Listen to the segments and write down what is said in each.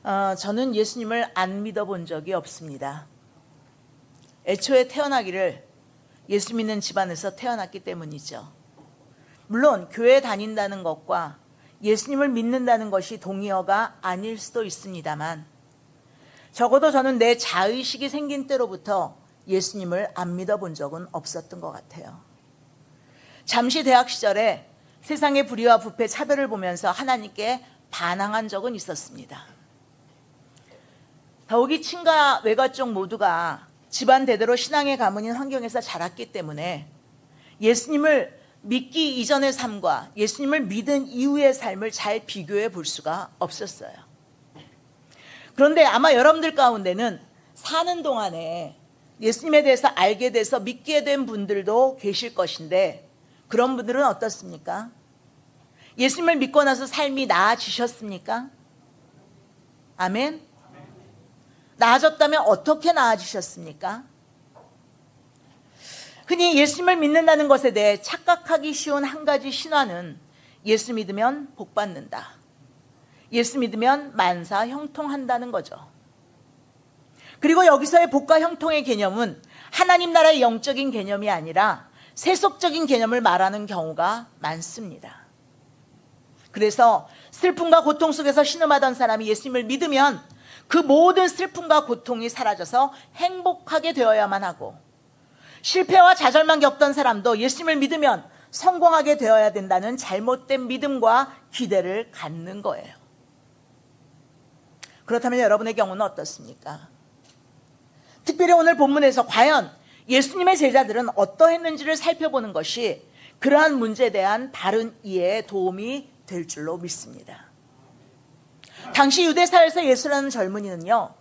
저는 예수님을 안 믿어본 적이 없습니다. 애초에 태어나기를 예수 믿는 집안에서 태어났기 때문이죠. 물론 교회 다닌다는 것과 예수님을 믿는다는 것이 동의어가 아닐 수도 있습니다만, 적어도 저는 내 자의식이 생긴 때로부터 예수님을 안 믿어본 적은 없었던 것 같아요. 잠시 대학 시절에 세상의 불의와 부패, 차별을 보면서 하나님께 반항한 적은 있었습니다. 더욱이 친가 외가 쪽 모두가 집안 대대로 신앙의 가문인 환경에서 자랐기 때문에 예수님을 믿기 이전의 삶과 예수님을 믿은 이후의 삶을 잘 비교해 볼 수가 없었어요. 그런데 아마 여러분들 가운데는 사는 동안에 예수님에 대해서 알게 돼서 믿게 된 분들도 계실 것인데, 그런 분들은 어떻습니까? 예수님을 믿고 나서 삶이 나아지셨습니까? 아멘? 나아졌다면 어떻게 나아지셨습니까? 흔히 예수님을 믿는다는 것에 대해 착각하기 쉬운 한 가지 신화는 예수 믿으면 복 받는다, 예수 믿으면 만사 형통한다는 거죠. 그리고 여기서의 복과 형통의 개념은 하나님 나라의 영적인 개념이 아니라 세속적인 개념을 말하는 경우가 많습니다. 그래서 슬픔과 고통 속에서 신음하던 사람이 예수님을 믿으면 그 모든 슬픔과 고통이 사라져서 행복하게 되어야만 하고, 실패와 좌절만 겪던 사람도 예수님을 믿으면 성공하게 되어야 된다는 잘못된 믿음과 기대를 갖는 거예요. 그렇다면 여러분의 경우는 어떻습니까? 특별히 오늘 본문에서 과연 예수님의 제자들은 어떠했는지를 살펴보는 것이 그러한 문제에 대한 바른 이해에 도움이 될 줄로 믿습니다. 당시 유대사회에서 예수라는 젊은이는요,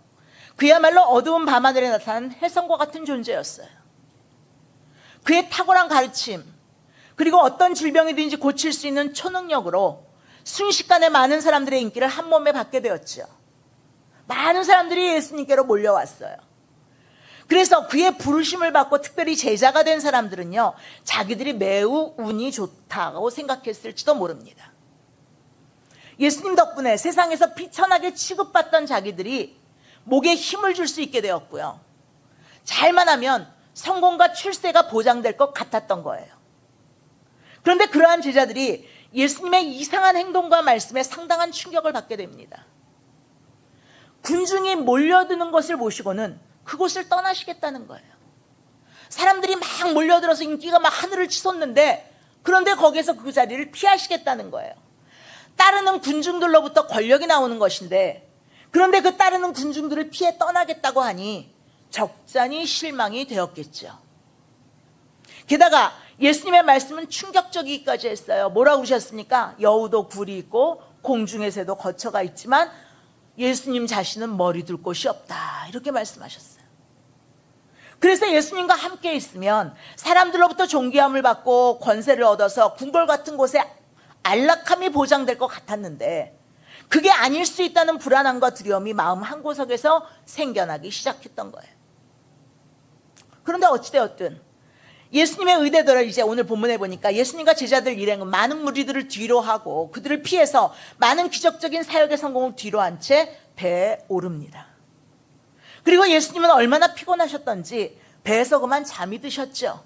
그야말로 어두운 밤하늘에 나타난 혜성과 같은 존재였어요. 그의 탁월한 가르침, 그리고 어떤 질병이든지 고칠 수 있는 초능력으로 순식간에 많은 사람들의 인기를 한 몸에 받게 되었죠. 많은 사람들이 예수님께로 몰려왔어요. 그래서 그의 부르심을 받고 특별히 제자가 된 사람들은요, 자기들이 매우 운이 좋다고 생각했을지도 모릅니다. 예수님 덕분에 세상에서 비천하게 취급받던 자기들이 목에 힘을 줄 수 있게 되었고요, 잘만 하면 성공과 출세가 보장될 것 같았던 거예요. 그런데 그러한 제자들이 예수님의 이상한 행동과 말씀에 상당한 충격을 받게 됩니다. 군중이 몰려드는 것을 보시고는 그곳을 떠나시겠다는 거예요. 사람들이 막 몰려들어서 인기가 막 하늘을 치솟는데, 그런데 거기에서 그 자리를 피하시겠다는 거예요. 따르는 군중들로부터 권력이 나오는 것인데, 그런데 그 따르는 군중들을 피해 떠나겠다고 하니 적잖이 실망이 되었겠죠. 게다가 예수님의 말씀은 충격적이기까지 했어요. 뭐라고 그러셨습니까? 여우도 굴이 있고 공중의 새도 거처가 있지만 예수님 자신은 머리 둘 곳이 없다, 이렇게 말씀하셨어요. 그래서 예수님과 함께 있으면 사람들로부터 존귀함을 받고 권세를 얻어서 궁궐 같은 곳에 안락함이 보장될 것 같았는데, 그게 아닐 수 있다는 불안함과 두려움이 마음 한구석에서 생겨나기 시작했던 거예요. 그런데 어찌되었든 예수님의 의대대로 이제 오늘 본문에 보니까 예수님과 제자들 일행은 많은 무리들을 뒤로 하고 그들을 피해서 많은 기적적인 사역의 성공을 뒤로 한 채 배에 오릅니다. 그리고 예수님은 얼마나 피곤하셨던지 배에서 그만 잠이 드셨죠.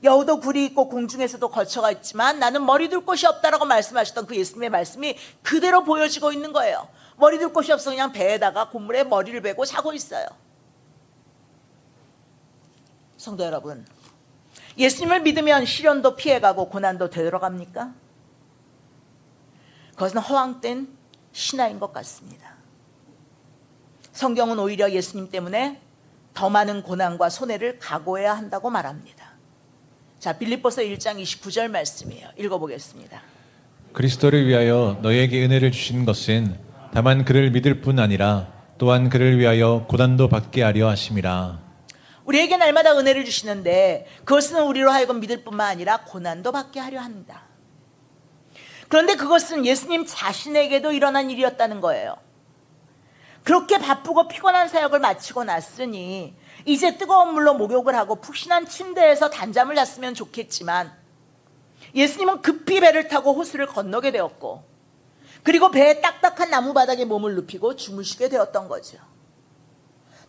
여우도 굴이 있고 공중에서도 거처가 있지만 나는 머리 둘 곳이 없다라고 말씀하셨던 그 예수님의 말씀이 그대로 보여지고 있는 거예요. 머리 둘 곳이 없어 그냥 배에다가 고물에 머리를 베고 자고 있어요. 성도 여러분, 예수님을 믿으면 시련도 피해가고 고난도 되돌아갑니까? 그것은 허황된 신화인 것 같습니다. 성경은 오히려 예수님 때문에 더 많은 고난과 손해를 각오해야 한다고 말합니다. 자, 빌립보서 1장 29절 말씀이에요. 읽어보겠습니다. 그리스도를 위하여 너희에게 은혜를 주신 것은 다만 그를 믿을 뿐 아니라 또한 그를 위하여 고난도 받게 하려 하심이라. 우리에게 날마다 은혜를 주시는데 그것은 우리로 하여금 믿을 뿐만 아니라 고난도 받게 하려 합니다. 그런데 그것은 예수님 자신에게도 일어난 일이었다는 거예요. 그렇게 바쁘고 피곤한 사역을 마치고 났으니 이제 뜨거운 물로 목욕을 하고 푹신한 침대에서 단잠을 잤으면 좋겠지만, 예수님은 급히 배를 타고 호수를 건너게 되었고, 그리고 배의 딱딱한 나무 바닥에 몸을 눕히고 주무시게 되었던 거죠.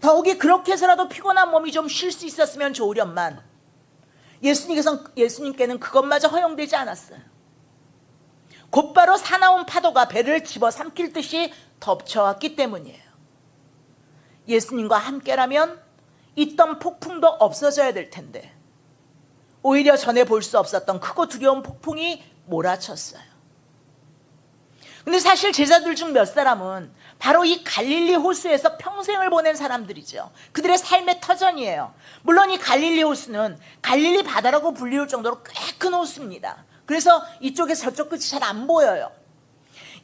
더욱이 그렇게 해서라도 피곤한 몸이 좀 쉴 수 있었으면 좋으련만 예수님께는 그것마저 허용되지 않았어요. 곧바로 사나운 파도가 배를 집어삼킬 듯이 덮쳐왔기 때문이에요. 예수님과 함께라면 있던 폭풍도 없어져야 될 텐데 오히려 전에 볼 수 없었던 크고 두려운 폭풍이 몰아쳤어요. 근데 사실 제자들 중 몇 사람은 바로 이 갈릴리 호수에서 평생을 보낸 사람들이죠. 그들의 삶의 터전이에요. 물론 이 갈릴리 호수는 갈릴리 바다라고 불리울 정도로 꽤 큰 호수입니다. 그래서 이쪽에서 저쪽 끝이 잘 안 보여요.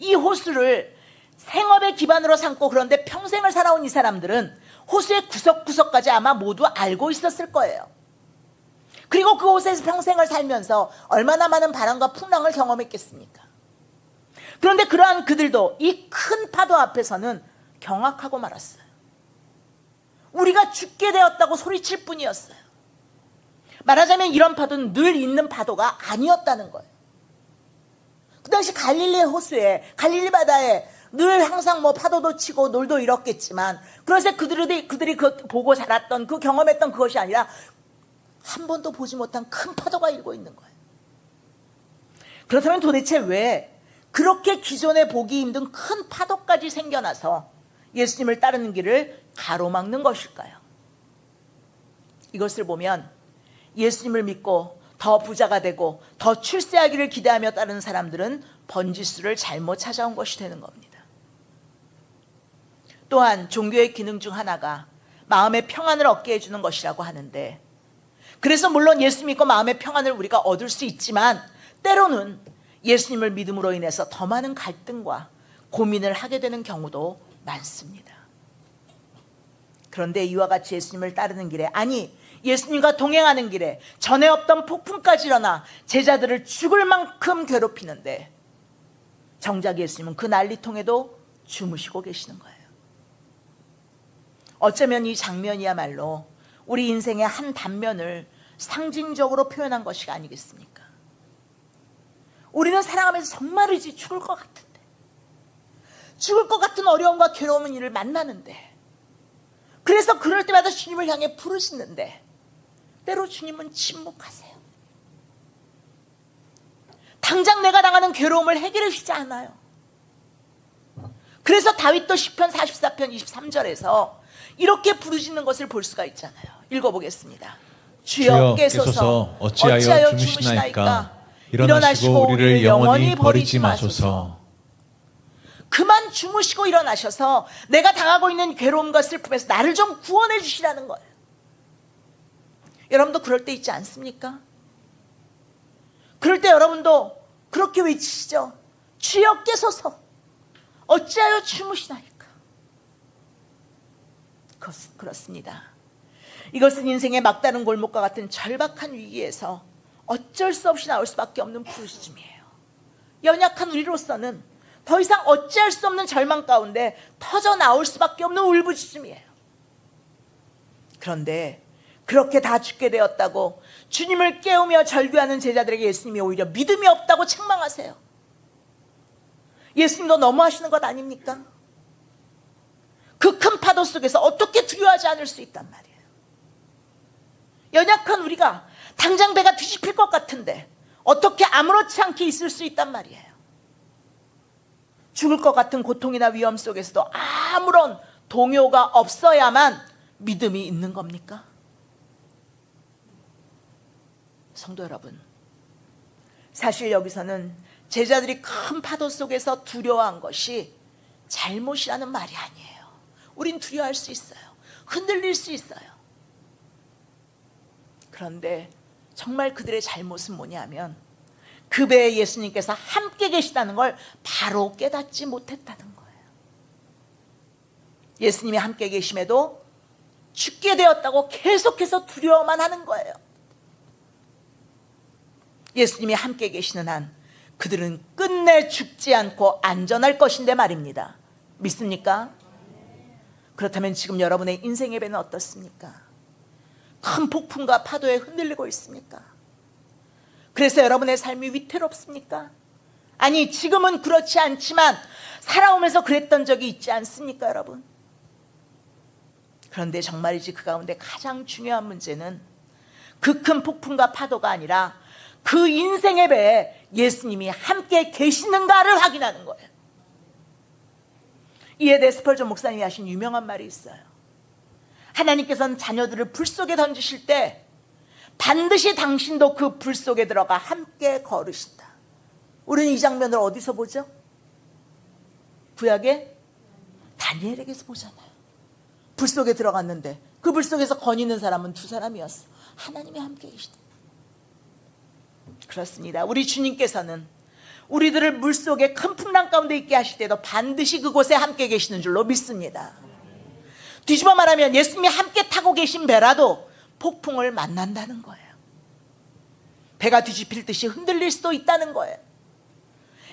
이 호수를 생업의 기반으로 삼고 그런데 평생을 살아온 이 사람들은 호수의 구석구석까지 아마 모두 알고 있었을 거예요. 그리고 그 호수에서 평생을 살면서 얼마나 많은 바람과 풍랑을 경험했겠습니까? 그런데 그러한 그들도 이 큰 파도 앞에서는 경악하고 말았어요. 우리가 죽게 되었다고 소리칠 뿐이었어요. 말하자면 이런 파도는 늘 있는 파도가 아니었다는 거예요. 그 당시 갈릴리 호수에, 갈릴리 바다에 늘 항상 파도도 치고 놀도 잃었겠지만, 그래서 그들이 보고 자랐던 그 경험했던 그것이 아니라 한 번도 보지 못한 큰 파도가 일고 있는 거예요. 그렇다면 도대체 왜 그렇게 기존에 보기 힘든 큰 파도까지 생겨나서 예수님을 따르는 길을 가로막는 것일까요? 이것을 보면 예수님을 믿고 더 부자가 되고 더 출세하기를 기대하며 따르는 사람들은 번지수를 잘못 찾아온 것이 되는 겁니다. 또한 종교의 기능 중 하나가 마음의 평안을 얻게 해주는 것이라고 하는데, 그래서 물론 예수 믿고 마음의 평안을 우리가 얻을 수 있지만 때로는 예수님을 믿음으로 인해서 더 많은 갈등과 고민을 하게 되는 경우도 많습니다. 그런데 이와 같이 예수님을 따르는 길에, 아니 예수님과 동행하는 길에 전에 없던 폭풍까지 일어나 제자들을 죽을 만큼 괴롭히는데 정작 예수님은 그 난리통에도 주무시고 계시는 거예요. 어쩌면 이 장면이야말로 우리 인생의 한 단면을 상징적으로 표현한 것이 아니겠습니까? 우리는 살아가면서 정말 이제 죽을 것 같은데, 죽을 것 같은 어려움과 괴로운 일을 만나는데, 그래서 그럴 때마다 주님을 향해 부르시는데 때로 주님은 침묵하세요. 당장 내가 당하는 괴로움을 해결해 주지 않아요. 그래서 다윗도 시편 44편 23절에서 이렇게 부르시는 것을 볼 수가 있잖아요. 읽어보겠습니다. 주여 깨소서 어찌하여 주무시나이까? 일어나시고 우리를 영원히 버리지 마소서. 그만 주무시고 일어나셔서 내가 당하고 있는 괴로움과 슬픔에서 나를 좀 구원해 주시라는 거예요. 여러분도 그럴 때 있지 않습니까? 그럴 때 여러분도 그렇게 외치시죠. 주여 깨소서 어찌하여 주무시나이까? 그렇습니다. 이것은 인생의 막다른 골목과 같은 절박한 위기에서 어쩔 수 없이 나올 수밖에 없는 부르짖음이에요. 연약한 우리로서는 더 이상 어찌할 수 없는 절망 가운데 터져 나올 수밖에 없는 울부짖음이에요. 그런데 그렇게 다 죽게 되었다고 주님을 깨우며 절규하는 제자들에게 예수님이 오히려 믿음이 없다고 책망하세요. 예수님도 너무하시는 것 아닙니까? 그 큰 파도 속에서 어떻게 두려워하지 않을 수 있단 말이에요. 연약한 우리가 당장 배가 뒤집힐 것 같은데 어떻게 아무렇지 않게 있을 수 있단 말이에요. 죽을 것 같은 고통이나 위험 속에서도 아무런 동요가 없어야만 믿음이 있는 겁니까? 성도 여러분, 사실 여기서는 제자들이 큰 파도 속에서 두려워한 것이 잘못이라는 말이 아니에요. 우린 두려워할 수 있어요. 흔들릴 수 있어요. 그런데 정말 그들의 잘못은 뭐냐면 그 배에 예수님께서 함께 계시다는 걸 바로 깨닫지 못했다는 거예요. 예수님이 함께 계심에도 죽게 되었다고 계속해서 두려워만 하는 거예요. 예수님이 함께 계시는 한 그들은 끝내 죽지 않고 안전할 것인데 말입니다. 믿습니까? 그렇다면 지금 여러분의 인생의 배는 어떻습니까? 큰 폭풍과 파도에 흔들리고 있습니까? 그래서 여러분의 삶이 위태롭습니까? 아니, 지금은 그렇지 않지만 살아오면서 그랬던 적이 있지 않습니까, 여러분? 그런데 정말이지 그 가운데 가장 중요한 문제는 그 큰 폭풍과 파도가 아니라 그 인생의 배에 예수님이 함께 계시는가를 확인하는 거예요. 이에 대해 스펄전 목사님이 하신 유명한 말이 있어요. 하나님께서는 자녀들을 불 속에 던지실 때 반드시 당신도 그 불 속에 들어가 함께 걸으신다. 우리는 이 장면을 어디서 보죠? 구약의 다니엘에게서 보잖아요. 불 속에 들어갔는데 그 불 속에서 거니는 사람은 두 사람이었어. 하나님이 함께 계시다. 그렇습니다. 우리 주님께서는 우리들을 물속에 큰 풍랑 가운데 있게 하실 때도 반드시 그곳에 함께 계시는 줄로 믿습니다. 뒤집어 말하면 예수님이 함께 타고 계신 배라도 폭풍을 만난다는 거예요. 배가 뒤집힐 듯이 흔들릴 수도 있다는 거예요.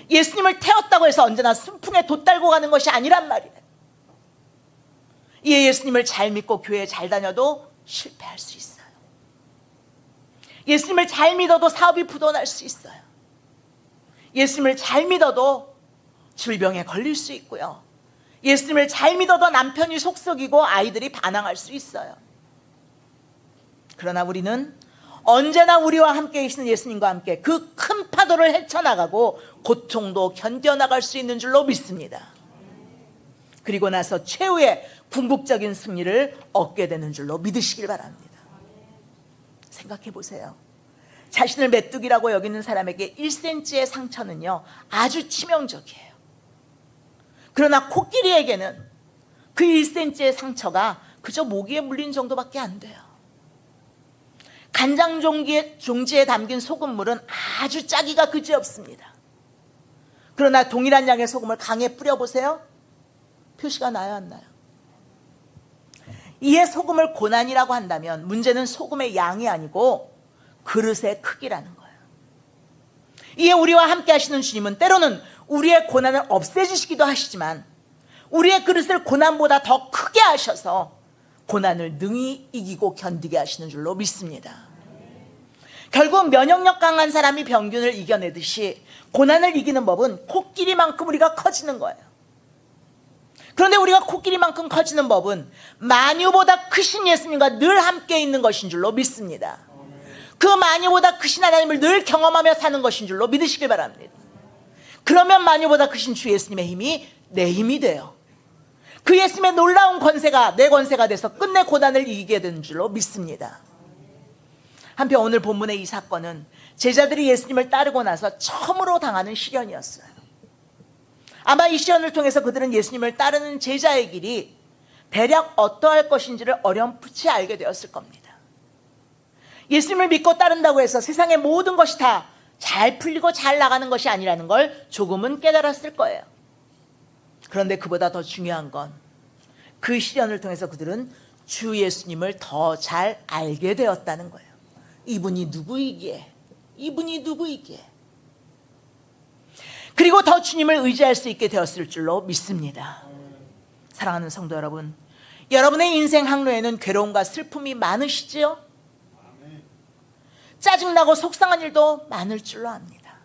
예수님을 태웠다고 해서 언제나 순풍에 돛달고 가는 것이 아니란 말이에요. 이에 예수님을 잘 믿고 교회 잘 다녀도 실패할 수 있어요. 예수님을 잘 믿어도 사업이 부도날 수 있어요. 예수님을 잘 믿어도 질병에 걸릴 수 있고요. 예수님을 잘 믿어도 남편이 속썩이고 아이들이 반항할 수 있어요. 그러나 우리는 언제나 우리와 함께 계시는 예수님과 함께 그 큰 파도를 헤쳐나가고 고통도 견뎌나갈 수 있는 줄로 믿습니다. 그리고 나서 최후의 궁극적인 승리를 얻게 되는 줄로 믿으시길 바랍니다. 생각해 보세요. 자신을 메뚜기라고 여기는 사람에게 1cm의 상처는요 아주 치명적이에요. 그러나 코끼리에게는 그 1cm의 상처가 그저 모기에 물린 정도밖에 안 돼요. 간장 종지에 담긴 소금물은 아주 짜기가 그지없습니다. 그러나 동일한 양의 소금을 강에 뿌려보세요. 표시가 나요, 안 나요? 이에 소금을 고난이라고 한다면 문제는 소금의 양이 아니고 그릇의 크기라는 거예요. 이에 우리와 함께 하시는 주님은 때로는 우리의 고난을 없애주시기도 하시지만 우리의 그릇을 고난보다 더 크게 하셔서 고난을 능히 이기고 견디게 하시는 줄로 믿습니다. 결국 면역력 강한 사람이 병균을 이겨내듯이 고난을 이기는 법은 코끼리만큼 우리가 커지는 거예요. 그런데 우리가 코끼리만큼 커지는 법은 마녀보다 크신 예수님과 늘 함께 있는 것인 줄로 믿습니다. 그 마녀보다 크신 하나님을 늘 경험하며 사는 것인 줄로 믿으시길 바랍니다. 그러면 마녀보다 크신 주 예수님의 힘이 내 힘이 돼요. 그 예수님의 놀라운 권세가 내 권세가 돼서 끝내 고난을 이기게 되는 줄로 믿습니다. 한편 오늘 본문의 이 사건은 제자들이 예수님을 따르고 나서 처음으로 당하는 시련이었어요. 아마 이 시련을 통해서 그들은 예수님을 따르는 제자의 길이 대략 어떠할 것인지를 어렴풋이 알게 되었을 겁니다. 예수님을 믿고 따른다고 해서 세상의 모든 것이 다 잘 풀리고 잘 나가는 것이 아니라는 걸 조금은 깨달았을 거예요. 그런데 그보다 더 중요한 건 그 시련을 통해서 그들은 주 예수님을 더 잘 알게 되었다는 거예요. 이분이 누구이기에, 이분이 누구이기에. 그리고 더 주님을 의지할 수 있게 되었을 줄로 믿습니다. 사랑하는 성도 여러분, 여러분의 인생 항로에는 괴로움과 슬픔이 많으시지요? 짜증나고 속상한 일도 많을 줄로 압니다.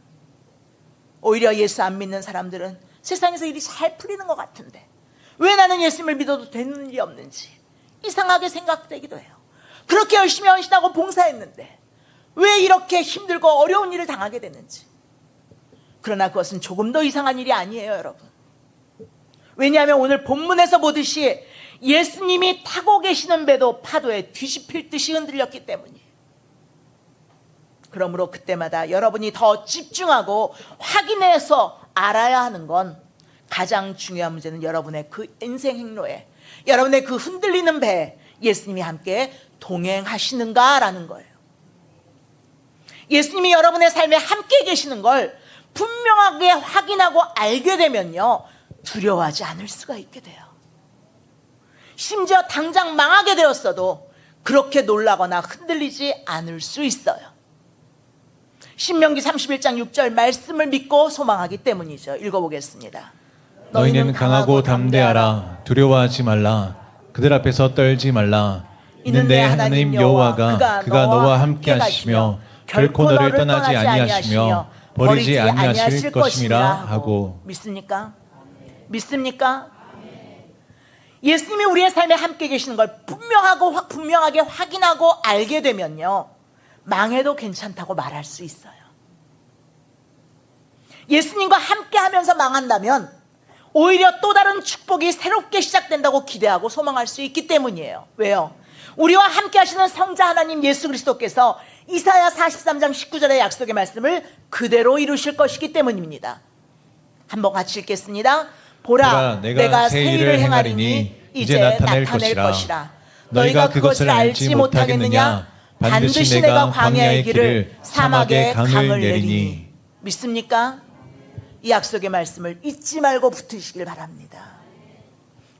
오히려 예수 안 믿는 사람들은 세상에서 일이 잘 풀리는 것 같은데 왜 나는 예수님을 믿어도 되는 일이 없는지 이상하게 생각되기도 해요. 그렇게 열심히 헌신하고 봉사했는데 왜 이렇게 힘들고 어려운 일을 당하게 되는지. 그러나 그것은 조금도 이상한 일이 아니에요, 여러분. 왜냐하면 오늘 본문에서 보듯이 예수님이 타고 계시는 배도 파도에 뒤집힐 듯이 흔들렸기 때문이에요. 그러므로 그때마다 여러분이 더 집중하고 확인해서 알아야 하는 건 가장 중요한 문제는 여러분의 그 인생 행로에, 여러분의 그 흔들리는 배에 예수님이 함께 동행하시는가라는 거예요. 예수님이 여러분의 삶에 함께 계시는 걸 분명하게 확인하고 알게 되면요, 두려워하지 않을 수가 있게 돼요. 심지어 당장 망하게 되었어도 그렇게 놀라거나 흔들리지 않을 수 있어요. 신명기 31장 6절 말씀을 믿고 소망하기 때문이죠. 읽어보겠습니다. 너희는 강하고 담대하라. 두려워하지 말라. 그들 앞에서 떨지 말라. 이는 내 하나님 여호와가 그가 너와 함께 하시며 결코 너를 떠나지 아니하시며 버리지 아니하실 것임이라 하고. 믿습니까? 믿습니까? 예수님이 우리의 삶에 함께 계시는 걸 분명하게 확인하고 알게 되면요, 망해도 괜찮다고 말할 수 있어요. 예수님과 함께 하면서 망한다면 오히려 또 다른 축복이 새롭게 시작된다고 기대하고 소망할 수 있기 때문이에요. 왜요? 우리와 함께 하시는 성자 하나님 예수 그리스도께서 이사야 43장 19절의 약속의 말씀을 그대로 이루실 것이기 때문입니다. 한번 같이 읽겠습니다. 보라, 내가 새 일을 행하리니 이제 나타낼 것이라. 너희가 그것을 알지 못하겠느냐? 반드시 내가 광야의 길을 사막에 강을 내리니. 믿습니까? 이 약속의 말씀을 잊지 말고 붙으시길 바랍니다.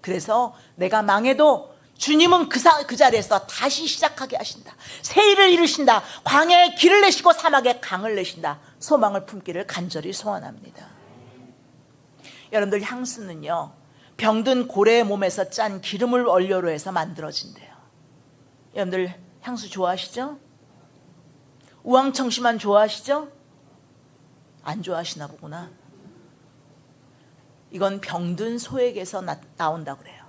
그래서 내가 망해도 주님은 그 자리에서 다시 시작하게 하신다. 새 일을 이루신다. 광야에 길을 내시고 사막에 강을 내신다. 소망을 품기를 간절히 소원합니다. 여러분들, 향수는요, 병든 고래의 몸에서 짠 기름을 원료로 해서 만들어진대요. 여러분들 향수 좋아하시죠? 우황청심환 좋아하시죠? 안 좋아하시나 보구나. 이건 병든 소에게서 나온다고 그래요.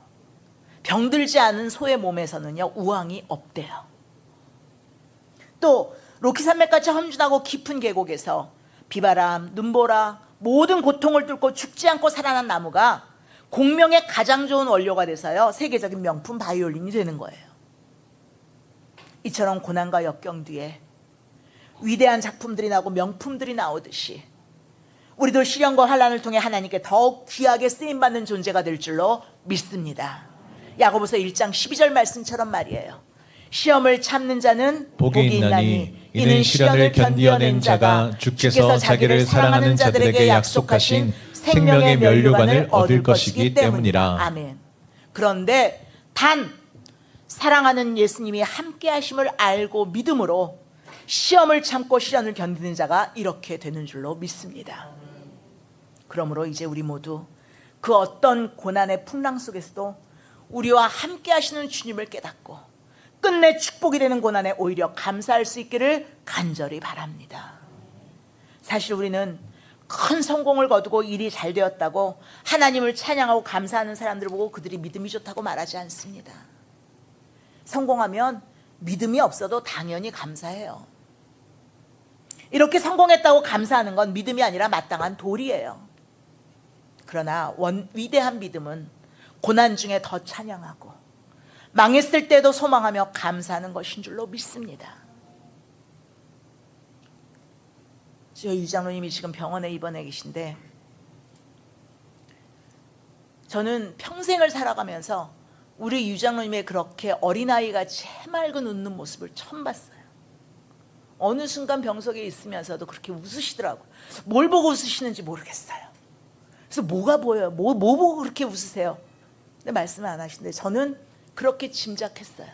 병들지 않은 소의 몸에서는요, 우황이 없대요. 또 로키산맥같이 험준하고 깊은 계곡에서 비바람, 눈보라, 모든 고통을 뚫고 죽지 않고 살아난 나무가 공명에 가장 좋은 원료가 돼서요, 세계적인 명품 바이올린이 되는 거예요. 이처럼 고난과 역경 뒤에 위대한 작품들이 나오고 명품들이 나오듯이 우리도 시련과 환난을 통해 하나님께 더욱 귀하게 쓰임받는 존재가 될 줄로 믿습니다. 야고보서 1장 12절 말씀처럼 말이에요. 시험을 참는 자는 복이 있나니 이는 시련을 견디어낸 자가 주께서 자기를 사랑하는 자들에게 약속하신 생명의 면류관을 얻을 것이기 때문이라. 아멘. 그런데 단 사랑하는 예수님이 함께 하심을 알고 믿음으로 시험을 참고 시련을 견디는 자가 이렇게 되는 줄로 믿습니다. 그러므로 이제 우리 모두 그 어떤 고난의 풍랑 속에서도 우리와 함께 하시는 주님을 깨닫고 끝내 축복이 되는 고난에 오히려 감사할 수 있기를 간절히 바랍니다. 사실 우리는 큰 성공을 거두고 일이 잘 되었다고 하나님을 찬양하고 감사하는 사람들을 보고 그들이 믿음이 좋다고 말하지 않습니다. 성공하면 믿음이 없어도 당연히 감사해요. 이렇게 성공했다고 감사하는 건 믿음이 아니라 마땅한 도리예요. 그러나 위대한 믿음은 고난 중에 더 찬양하고 망했을 때도 소망하며 감사하는 것인 줄로 믿습니다. 저희 유장로님이 지금 병원에 입원해 계신데, 저는 평생을 살아가면서 우리 유장로님의 그렇게 어린아이같이 해맑은 웃는 모습을 처음 봤어요. 어느 순간 병석에 있으면서도 그렇게 웃으시더라고요. 뭘 보고 웃으시는지 모르겠어요. 그래서 뭐가 보여요? 뭐 보고 그렇게 웃으세요? 근데 말씀을 안 하시는데 저는 그렇게 짐작했어요.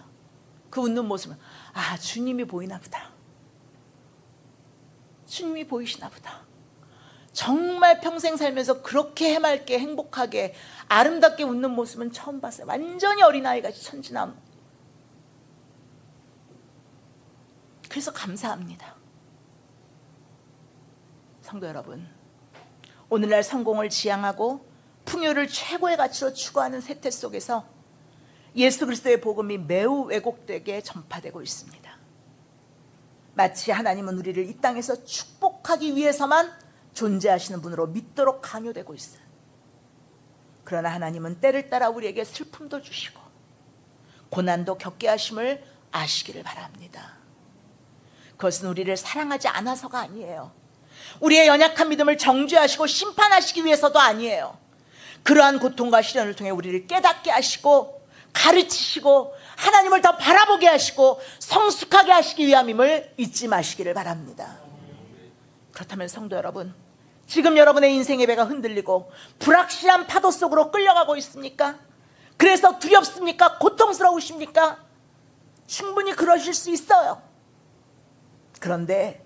그 웃는 모습은, 아, 주님이 보이나 보다. 주님이 보이시나 보다. 정말 평생 살면서 그렇게 해맑게 행복하게 아름답게 웃는 모습은 처음 봤어요. 완전히 어린아이같이 천진남. 그래서 감사합니다. 성도 여러분, 오늘날 성공을 지향하고 풍요를 최고의 가치로 추구하는 세태 속에서 예수 그리스도의 복음이 매우 왜곡되게 전파되고 있습니다. 마치 하나님은 우리를 이 땅에서 축복하기 위해서만 존재하시는 분으로 믿도록 강요되고 있어요. 그러나 하나님은 때를 따라 우리에게 슬픔도 주시고 고난도 겪게 하심을 아시기를 바랍니다. 그것은 우리를 사랑하지 않아서가 아니에요. 우리의 연약한 믿음을 정죄하시고 심판하시기 위해서도 아니에요. 그러한 고통과 시련을 통해 우리를 깨닫게 하시고 가르치시고 하나님을 더 바라보게 하시고 성숙하게 하시기 위함임을 잊지 마시기를 바랍니다. 그렇다면 성도 여러분, 지금 여러분의 인생의 배가 흔들리고 불확실한 파도 속으로 끌려가고 있습니까? 그래서 두렵습니까? 고통스러우십니까? 충분히 그러실 수 있어요. 그런데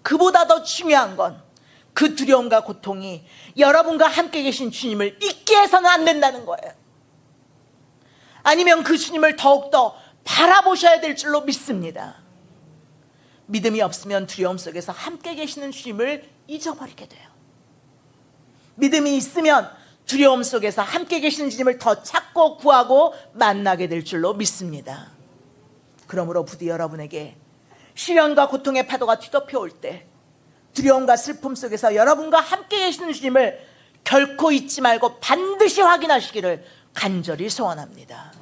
그보다 더 중요한 건 그 두려움과 고통이 여러분과 함께 계신 주님을 잊게 해서는 안 된다는 거예요. 아니면 그 주님을 더욱더 바라보셔야 될 줄로 믿습니다. 믿음이 없으면 두려움 속에서 함께 계시는 주님을 잊어버리게 돼요. 믿음이 있으면 두려움 속에서 함께 계시는 주님을 더 찾고 구하고 만나게 될 줄로 믿습니다. 그러므로 부디 여러분에게 시련과 고통의 파도가 뒤덮여 올 때 두려움과 슬픔 속에서 여러분과 함께 계시는 주님을 결코 잊지 말고 반드시 확인하시기를 간절히 소원합니다.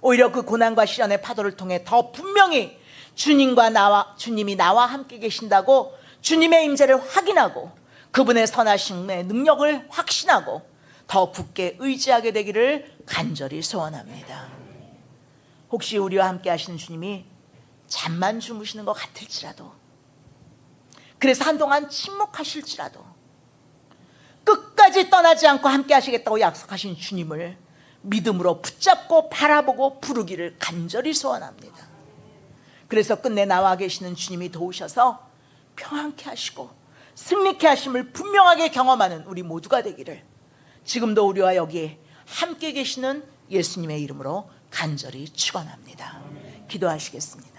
오히려 그 고난과 시련의 파도를 통해 더 분명히 주님이 나와 함께 계신다고 주님의 임재를 확인하고 그분의 선하심의 능력을 확신하고 더 굳게 의지하게 되기를 간절히 소원합니다. 혹시 우리와 함께 하시는 주님이 잠만 주무시는 것 같을지라도, 그래서 한동안 침묵하실지라도 끝까지 떠나지 않고 함께 하시겠다고 약속하신 주님을 믿음으로 붙잡고 바라보고 부르기를 간절히 소원합니다. 그래서 끝내 나와 계시는 주님이 도우셔서 평안케 하시고 승리케 하심을 분명하게 경험하는 우리 모두가 되기를 지금도 우리와 여기에 함께 계시는 예수님의 이름으로 간절히 축원합니다. 기도하시겠습니다.